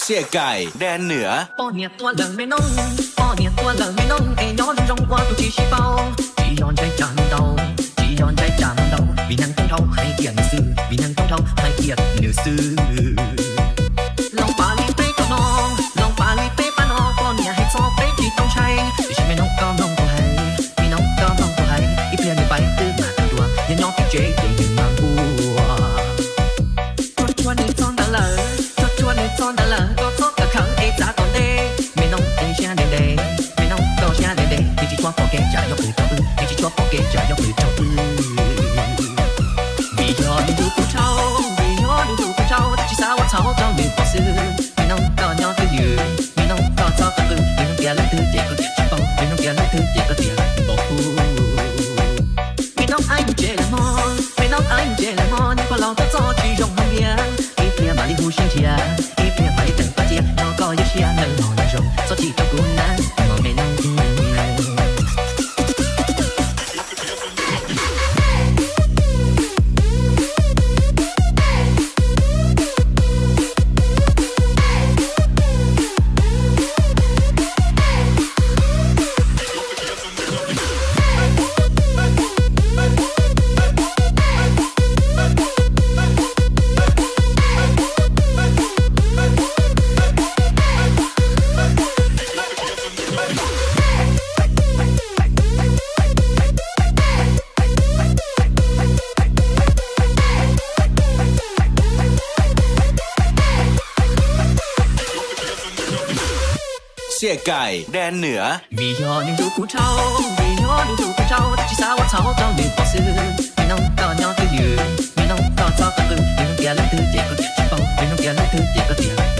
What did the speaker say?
เสี่ยไก่แดนเหนือป้อเนี่ยตัวเหลืองไม่น้องป้อเนี่ยตัวเหลืองไม่น้องไอ้ย้อนจงกว่าตัวที่ชี้เป้าchỉย้อนใจจำเดาchỉย้อนใจจำเดาvì nàngต้องเท่าให้เกียรติซื่อvì nàngต้องเท่าให้เกียรติเหนือซื่อลองปาลีเป้ก็น้องลองปาลีเป้ป้าน้องป้อเนี่ยให้ซอเป้ที่ต้องใช้ดิฉันไม่น้องก็น้องตัวให้มีน้องก็น้องตัวให้อีเพียงไม่ไปตื้อมาตัวยันย้อนที่เจ๊ยังยืนมาบัวชวนในจอนตะเลชวนในจอนตะเลก็ทบกับเขาเอจ่าก่อนเด้ไม่น้องเอชาเด้เด้ไม่น้องก็ชาเด้เด้ที่ชอบพอแกจ่ายกมือเจ้าที่ชอบพอแกจ่ายกมือเจ้าvì do đi du cô trâu vì do đi du cô trâu chỉ sao我操trong miền bắc xứ vì nông có nhau thứ gì vì nông có cho cả vì nông kia lấy thứ chỉ có chỉ bao vì nông kia lấy thứ chỉ có tiền bỏ khu vì nông anh chơi là mòn vì nông anh chơi là mòn nhưng có lòng ta cho chỉ dùng hàng bia ít bia mà đi hu xin chia ít bia mà đi từng phát chia nó có những chia nâng nổi nâng rồng cho chỉ tập cuốn nát mà mẹ nôngเสี่ยไก่แดนเหนือvì do những du cô trâu vì do những du cô trâu chỉ sao我操trong miền bắc xứ vì nông có nhau thứ gì vì nông có cho cả vì nông kia lấy thứ chỉ có chỉ bao vì nông kia lấy thứ chỉ có tiền